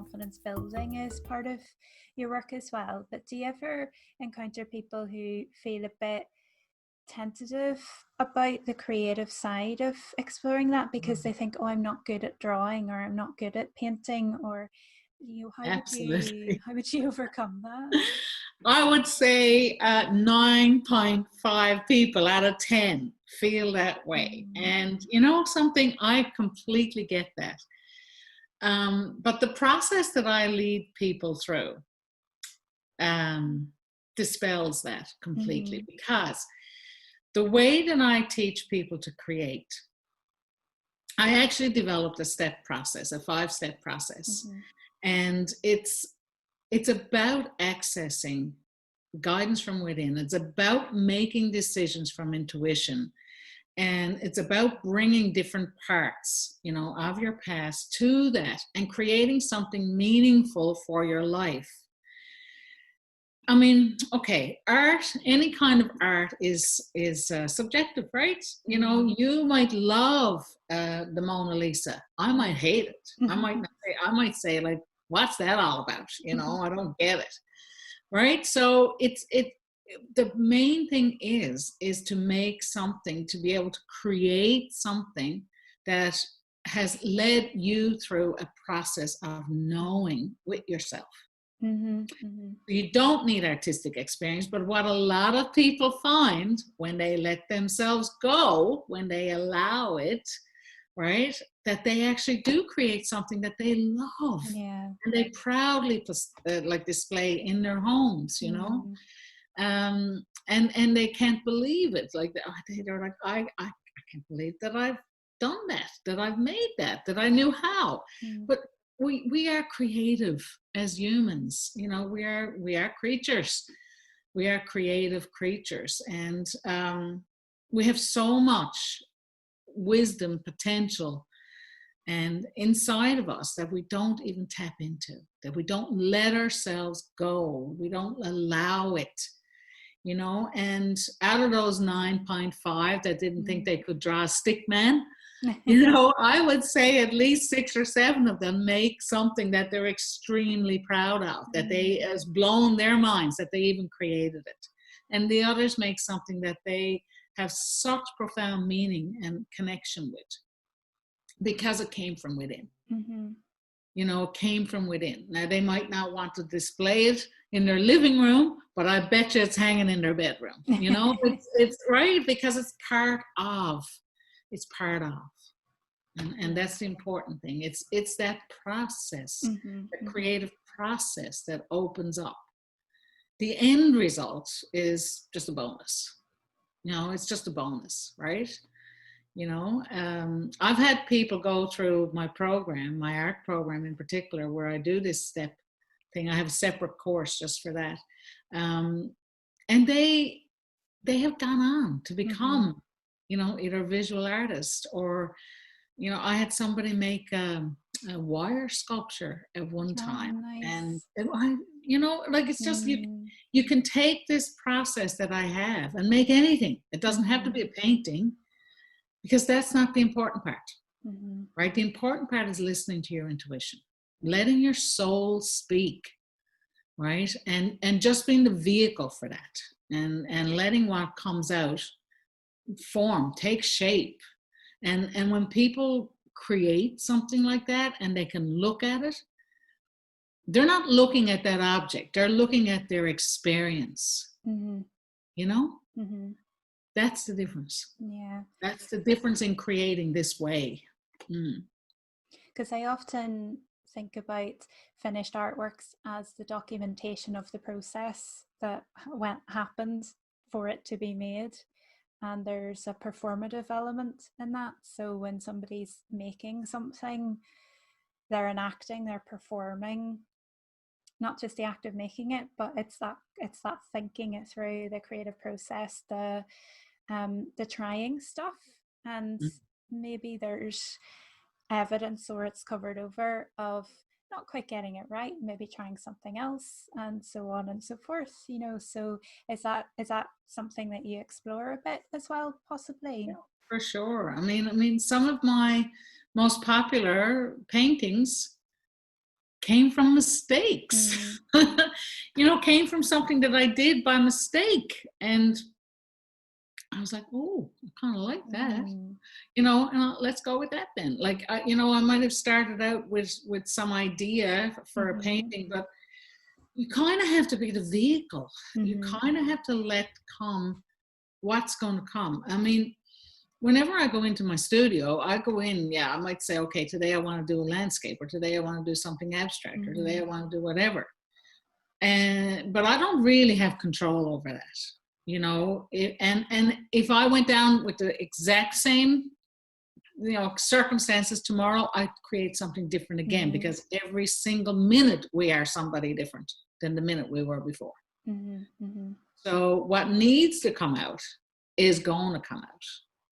confidence building is part of your work as well. But do you ever encounter people who feel a bit tentative about the creative side of exploring that because they think, oh, I'm not good at drawing, or I'm not good at painting, or Absolutely. how would you overcome that? I would say 9.5 people out of 10 feel that way. And you know something, I completely get that. But the process that I lead people through dispels that completely, because the way that I teach people to create, I actually developed a step process, a 5-step process. And it's about accessing guidance from within. It's about making decisions from intuition. And it's about bringing different parts, you know, of your past to that and creating something meaningful for your life. I mean, okay, art, any kind of art is subjective, right? You know, you might love the Mona Lisa. I might hate it. I might say like, what's that all about? You know, I don't get it. Right? So the main thing is to make something, to be able to create something that has led you through a process of knowing with yourself. You don't need artistic experience, but what a lot of people find when they let themselves go, when they allow it, right, that they actually do create something that they love, and they proudly like display in their homes, you know, and they can't believe it. Like they're like, I can't believe that I've done that I've made that I knew how. But we are creative as humans, you know, we are creatures. We are creative creatures, and we have so much wisdom, potential, and inside of us that we don't even tap into, that we don't let ourselves go, we don't allow it, you know. And out of those 9.5 that didn't think they could draw a stick man, you know, I would say at least 6 or 7 of them make something that they're extremely proud of, that they has blown their minds, that they even created it. And the others make something that they have such profound meaning and connection with, because it came from within. You know, it came from within. Now, they might not want to display it in their living room, but I bet you it's hanging in their bedroom. You know, it's right, because it's part of. And that's the important thing. It's that process, the creative process that opens up. The end result is just a bonus. You know, it's just a bonus, right? You know, I've had people go through my program, my art program in particular, where I do this step thing. I have a separate course just for that. And they have gone on to become, you know, either a visual artist, or, you know, I had somebody make a wire sculpture at one time. And you know, like, it's just, you can take this process that I have and make anything. It doesn't have to be a painting, because that's not the important part, right? The important part is listening to your intuition, letting your soul speak, right? And just being the vehicle for that, and letting what comes out form, take shape. And when people create something like that and they can look at it, they're not looking at that object, they're looking at their experience. You know, that's the difference. Yeah, that's the difference in creating this way. Because I often think about finished artworks as the documentation of the process that happened for it to be made. And there's a performative element in that. So when somebody's making something, they're enacting, they're performing, not just the act of making it, but it's that thinking it through, the creative process, the trying stuff. And maybe there's evidence, or it's covered over, of not quite getting it right, maybe trying something else, and so on and so forth, you know. So is that something that you explore a bit as well, possibly? Yeah, for sure. I mean some of my most popular paintings came from mistakes. You know, came from something that I did by mistake. And I was like, oh, I kind of like that, you know, and let's go with that then. Like, you know, I might have started out with some idea for a painting, but you kind of have to be the vehicle. You kind of have to let come what's going to come. I mean, whenever I go into my studio, I go in, yeah, I might say, okay, today I want to do a landscape, or today I want to do something abstract, or today I want to do whatever. But I don't really have control over that, you know. And if I went down with the exact same, you know, circumstances tomorrow, I'd create something different again, because every single minute we are somebody different than the minute we were before. So what needs to come out is going to come out.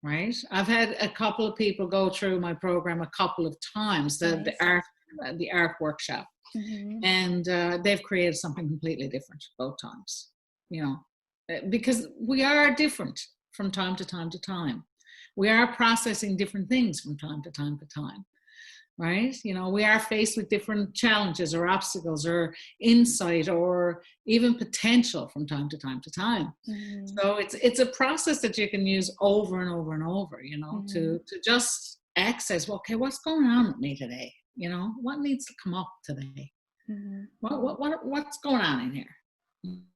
Right. I've had a couple of people go through my program a couple of times, the art workshop, and they've created something completely different both times, you know, because we are different from time to time to time. We are processing different things from time to time to time. Right? You know, we are faced with different challenges or obstacles or insight or even potential from time to time to time. So it's a process that you can use over and over and over, you know, to just access, well, okay, what's going on with me today? You know, what needs to come up today? What's going on in here?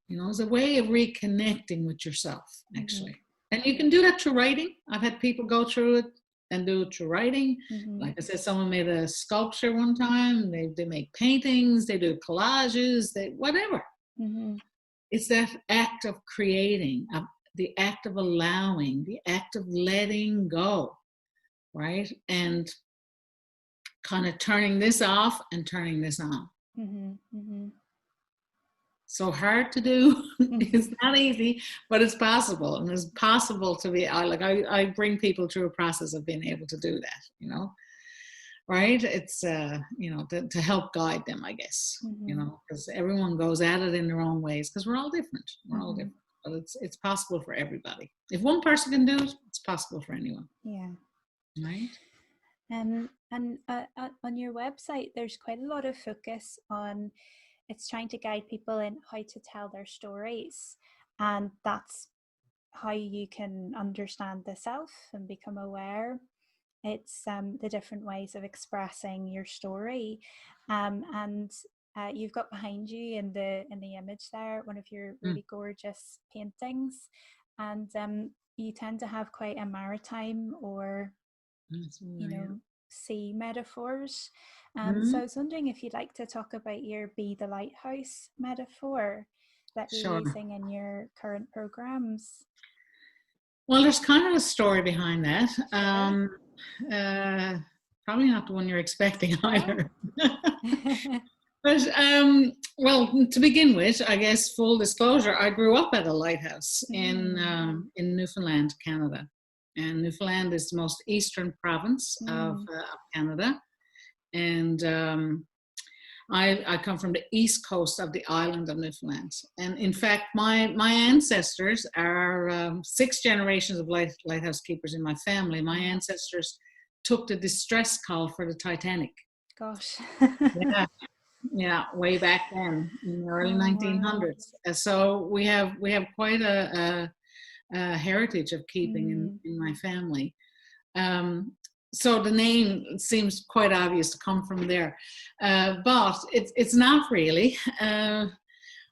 You know, it's a way of reconnecting with yourself, actually. And you can do that through writing. I've had people go through it and do it through writing. Like I said, someone made a sculpture one time. They make paintings, they do collages, whatever. It's that act of creating, the act of allowing, the act of letting go, right? And kind of turning this off and turning this on. So hard to do. It's not easy, but it's possible. And it's possible to be, I bring people through a process of being able to do that, you know, right? It's, you know, to help guide them, I guess, you know, because everyone goes at it in their own ways, because we're all different. We're all different, but it's possible for everybody. If one person can do it, it's possible for anyone. Yeah. Right. And on your website, there's quite a lot of focus on, it's trying to guide people in how to tell their stories, and that's how you can understand the self and become aware. It's the different ways of expressing your story, and you've got behind you in the image there one of your really gorgeous paintings, and you tend to have quite a maritime or you know, sea metaphors. So I was wondering if you'd like to talk about your Be the Lighthouse metaphor that you're using in your current programs. Well, there's kind of a story behind that. Probably not the one you're expecting either. But, well, to begin with, I guess, full disclosure, I grew up at a lighthouse in Newfoundland, Canada. And Newfoundland is the most eastern province of Canada. And I come from the east coast of the island of Newfoundland. And in fact, my ancestors are 6 generations of lighthouse keepers in my family. My ancestors took the distress call for the Titanic. Gosh. Yeah, way back then in the early 1900s. Wow. So we have quite a heritage of keeping in my family. So the name seems quite obvious to come from there, but it's not really.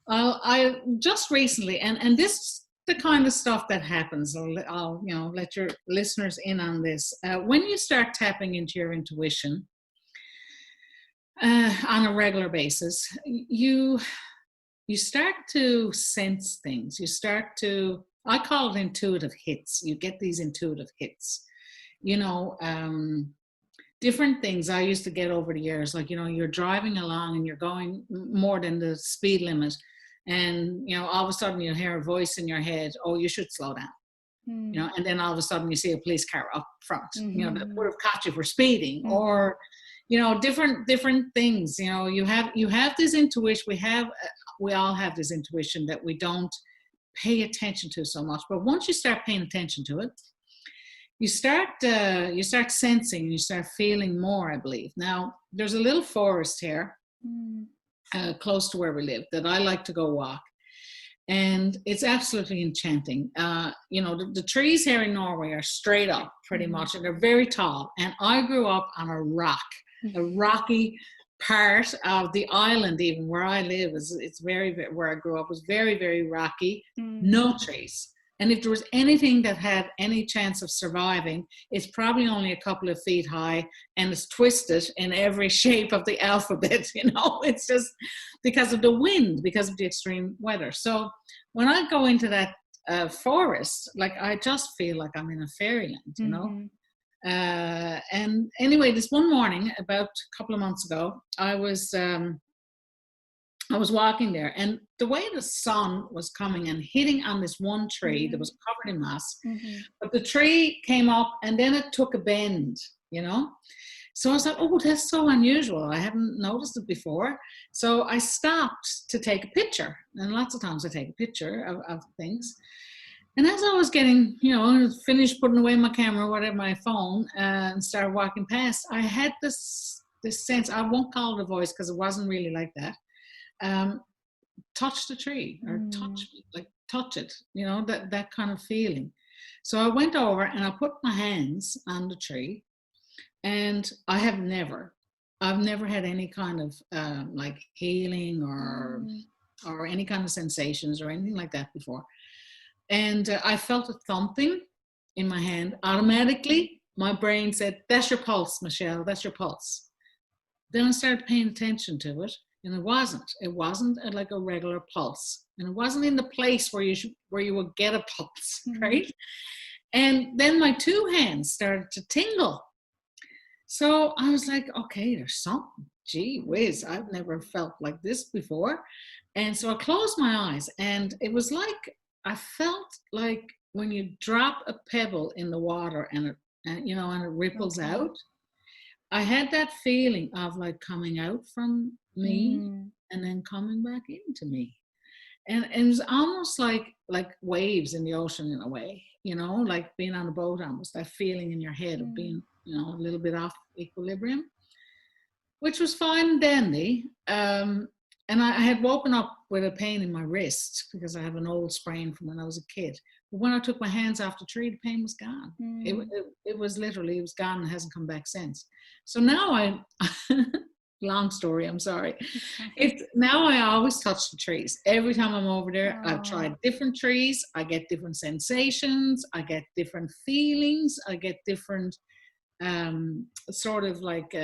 I just recently, and this the kind of stuff that happens. I'll you know, let your listeners in on this. When you start tapping into your intuition on a regular basis, you start to sense things. You start to, I call it intuitive hits. You get these intuitive hits. You know, different things I used to get over the years, like, you know, you're driving along and you're going more than the speed limit, and, you know, all of a sudden you hear a voice in your head, oh, you should slow down. You know, and then all of a sudden you see a police car up front, you know, that would have caught you for speeding, or, you know, different things. You know, you have this intuition. We all have this intuition that we don't pay attention to so much, but once you start paying attention to it, you start sensing, you start feeling more, I believe. Now, there's a little forest here, close to where we live that I like to go walk. And it's absolutely enchanting. You know, the trees here in Norway are straight up pretty much, and they're very tall. And I grew up on a rocky part of the island, even where I live. It's very, where I grew up was very, very rocky, no trees. And if there was anything that had any chance of surviving, it's probably only a couple of feet high and it's twisted in every shape of the alphabet, you know, it's just because of the wind, because of the extreme weather. So when I go into that forest, like I just feel like I'm in a fairyland, you know. And anyway, this one morning, about a couple of months ago, I was walking there, and the way the sun was coming and hitting on this one tree that was covered in moss, but the tree came up and then it took a bend, you know. So I was like, oh, that's so unusual. I haven't noticed it before. So I stopped to take a picture. And lots of times I take a picture of things. And as I was getting, you know, finished putting away my camera, whatever, my phone, and started walking past, I had this sense, I won't call it a voice because it wasn't really like that. Touch the tree, or touch it, you know, that kind of feeling. So I went over and I put my hands on the tree, and I've never had any kind of like healing or any kind of sensations or anything like that before. And I felt a thumping in my hand. Automatically, my brain said, that's your pulse, Michelle, that's your pulse. Then I started paying attention to it. And it wasn't like a regular pulse, and it wasn't in the place where you would get a pulse, right? And then my two hands started to tingle. So I was like, okay, there's something. Gee whiz, I've never felt like this before. And so I closed my eyes, and it was like I felt like when you drop a pebble in the water and it ripples out. I had that feeling of like coming out from me and then coming back into me. And it was almost like waves in the ocean in a way, you know, like being on a boat, almost that feeling in your head of being, you know, a little bit off equilibrium, which was fine and dandy. And I had woken up with a pain in my wrist because I have an old sprain from when I was a kid. But when I took my hands off the tree, the pain was gone. It was literally, it was gone and hasn't come back since. So now long story, I'm sorry. Now I always touch the trees. Every time I'm over there, I've tried different trees. I get different sensations. I get different feelings. I get different sort of like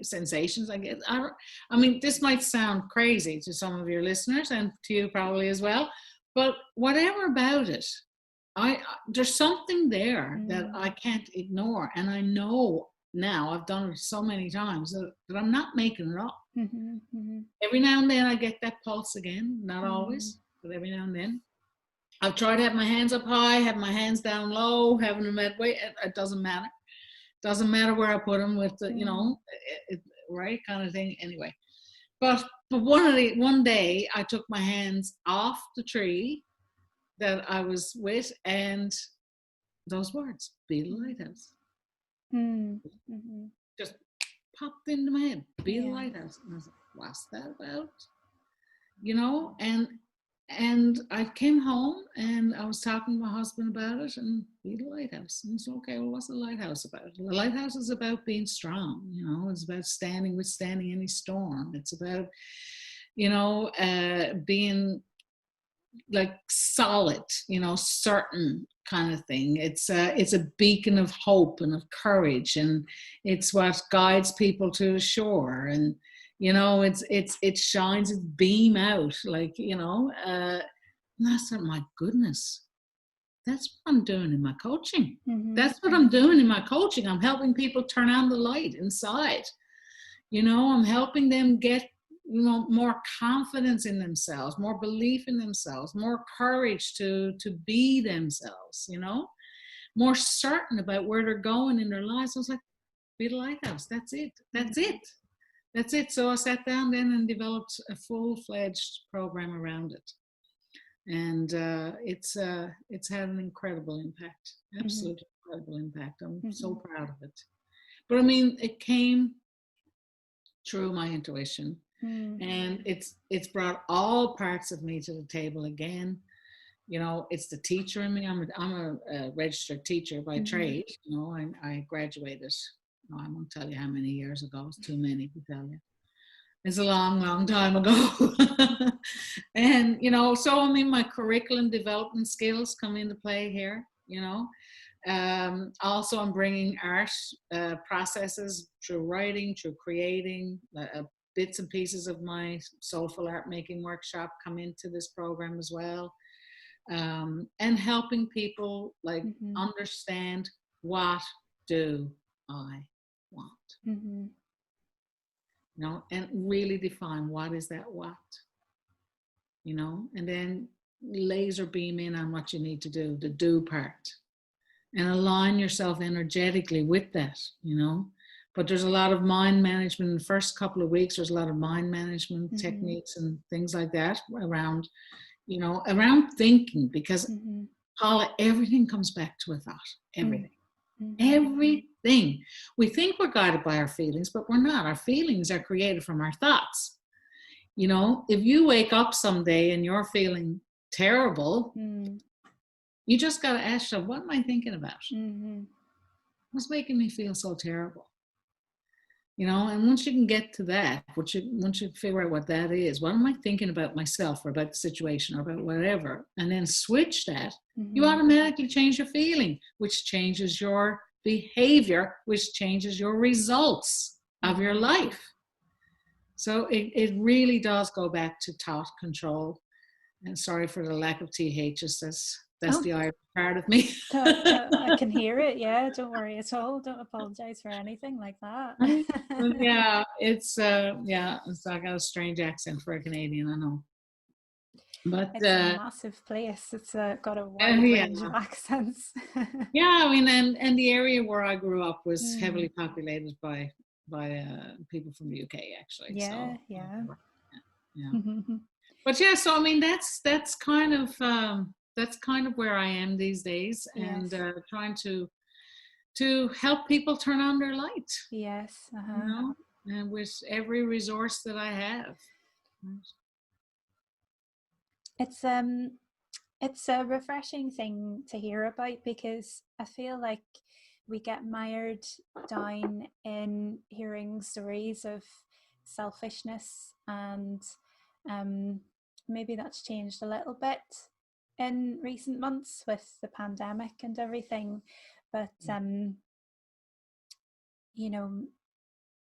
sensations. I guess. I mean, this might sound crazy to some of your listeners and to you probably as well, but whatever about it, there's something there that I can't ignore, and I know now, I've done it so many times that I'm not making it up. Every now and then I get that pulse again, not always, but every now and then. I've tried to have my hands up high, have my hands down low, having them that way. It doesn't matter. Doesn't matter where I put them with the, you know, right kind of thing. Anyway, but one day I took my hands off the tree that I was with, and those words, be the lighthouse, just popped into my head. Be the lighthouse, and I was like, what's that about? You know, and I came home and I was talking to my husband about it, and be the lighthouse. And it's okay, well, what's the lighthouse about? The lighthouse is about being strong, you know, it's about withstanding any storm. It's about, you know, being like solid, you know, certain kind of thing. It's a beacon of hope and of courage, and it's what guides people to the shore. And you know, it shines its beam out, like, you know, and I said, my goodness, that's what I'm doing in my coaching. That's what I'm doing in my coaching. I'm helping people turn on the light inside. You know, I'm helping them get, you know, more confidence in themselves, more belief in themselves, more courage to be themselves, you know, more certain about where they're going in their lives. I was like, be the lighthouse. That's it. That's it. That's it. So I sat down then and developed a full-fledged program around it. And it's had an incredible impact, absolute incredible impact. I'm so proud of it. But I mean, it came through my intuition. Mm. And it's brought all parts of me to the table again. You know, it's the teacher in me. I'm a registered teacher by trade. You know, I graduated. No, I won't tell you how many years ago. It's too many to tell you. It's a long, long time ago. And, you know, so I mean, my curriculum development skills come into play here, you know. Also, I'm bringing art processes through writing, through creating. Bits and pieces of my soulful art making workshop come into this program as well. And helping people like understand, what do I want? You know, and really define what is that what, you know, and then laser beam in on what you need to do, the do part, and align yourself energetically with that, you know. But there's a lot of mind management in the first couple of weeks. There's a lot of mind management techniques and things like that around, you know, around thinking, because Paula, everything comes back to a thought, everything. Everything. We think we're guided by our feelings, but we're not. Our feelings are created from our thoughts. You know, if you wake up someday and you're feeling terrible, you just got to ask yourself, what am I thinking about? What's making me feel so terrible? You know, and once you can get to that, once you figure out what that is, what am I thinking about myself or about the situation or about whatever, and then switch that, you automatically change your feeling, which changes your behavior, which changes your results of your life. So it really does go back to thought control. And sorry for the lack of THs. That's the Irish part of me. I can hear it. Yeah, don't worry at all. Don't apologize for anything like that. Yeah, it's I got a strange accent for a Canadian, I know. But it's a massive place. It's got a wide range of accents. Yeah, I mean, and the area where I grew up was heavily populated by people from the UK, actually. Yeah, so, yeah. But yeah, so I mean, that's kind of where I am these days, and trying to help people turn on their light. Yes. You know, and with every resource that I have. It's a refreshing thing to hear about, because I feel like we get mired down in hearing stories of selfishness, and maybe that's changed a little bit in recent months with the pandemic and everything. But you know,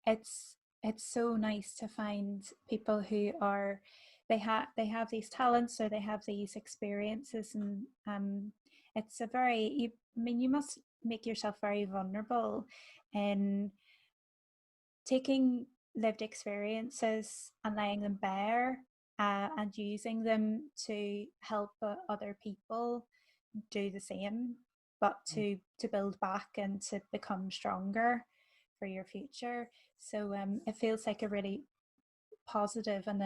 it's so nice to find people who are they have these talents, or they have these experiences, and it's a very, I mean, you must make yourself very vulnerable in taking lived experiences and laying them bare, and using them to help other people do the same, but to build back and to become stronger for your future. So it feels like a really positive, and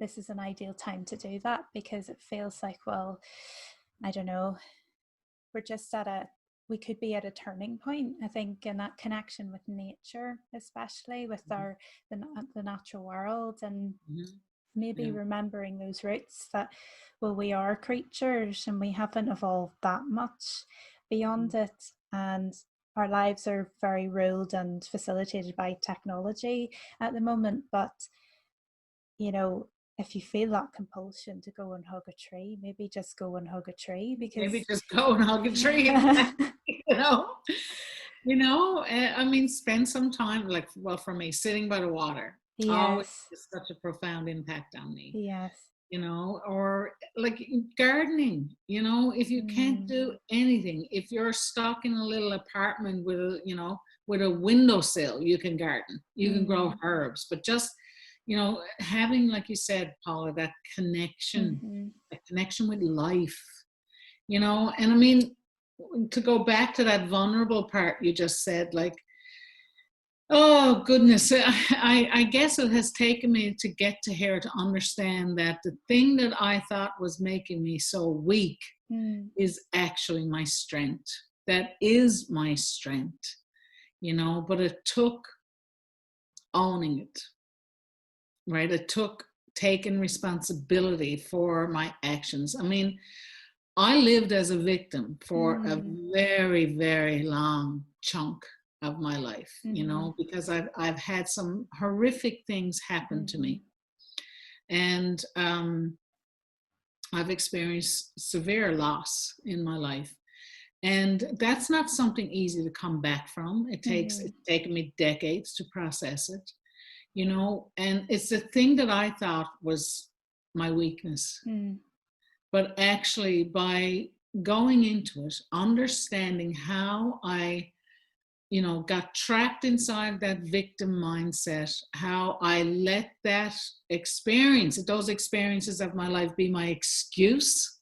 this is an ideal time to do that, because it feels like, well, I don't know, we're just we could be at a turning point, I think, in that connection with nature, especially with the natural world, and maybe remembering those roots that, well, we are creatures and we haven't evolved that much beyond it, and our lives are very ruled and facilitated by technology at the moment. But you know, if you feel that compulsion to go and hug a tree, maybe just go and hug a tree, because maybe just go and hug a tree. You know, I mean, spend some time, like, well, for me, sitting by the water always has such a profound impact on me. Yes. You know, or like gardening, you know, if you can't do anything, if you're stuck in a little apartment with a windowsill, you can garden, you can grow herbs, but just, you know, having, like you said, Paula, that connection with life, you know. And I mean, to go back to that vulnerable part you just said, like, oh goodness, I guess it has taken me to get to here to understand that the thing that I thought was making me so weak is actually my strength. That is my strength, you know. But it took owning it, right? It took taking responsibility for my actions. I mean, I lived as a victim for a very, very long chunk of my life, you know, because I've had some horrific things happen to me. And I've experienced severe loss in my life. And that's not something easy to come back from. It's taken me decades to process it, you know, and it's the thing that I thought was my weakness. But actually, by going into it, understanding how I, you know, got trapped inside that victim mindset, how I let that experience, those experiences of my life be my excuse.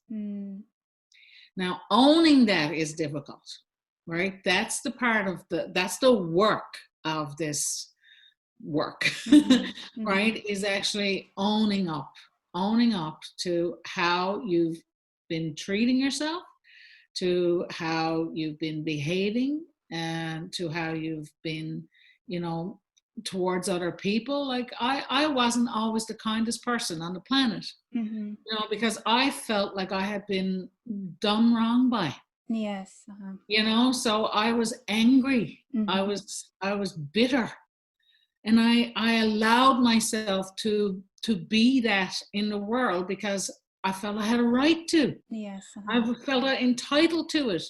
Now, owning that is difficult, right? That's the part of that's the work of this work, right? Is actually owning up to how you've been treating yourself, to how you've been behaving, and to how you've been, you know, towards other people. Like I wasn't always the kindest person on the planet, you know, because I felt like I had been done wrong by. Yes. You know, so I was angry. I was bitter. And I allowed myself to be that in the world because I felt I had a right to. Yes. I felt entitled to it,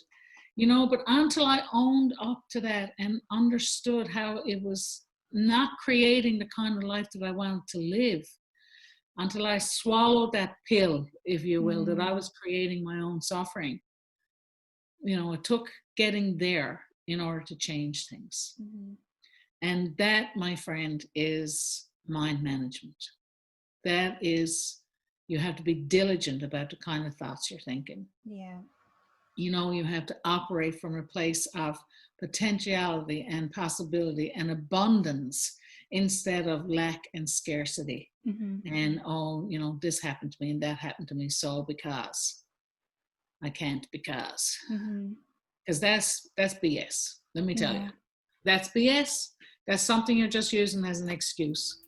you know, but until I owned up to that and understood how it was not creating the kind of life that I wanted to live, until I swallowed that pill, if you will, that I was creating my own suffering, you know, it took getting there in order to change things. And that, my friend, is mind management. That is, you have to be diligent about the kind of thoughts you're thinking. Yeah. You know, you have to operate from a place of potentiality and possibility and abundance instead of lack and scarcity. And, oh, you know, this happened to me and that happened to me, so because I can't, because that's BS. Let me tell you, that's BS. That's something you're just using as an excuse.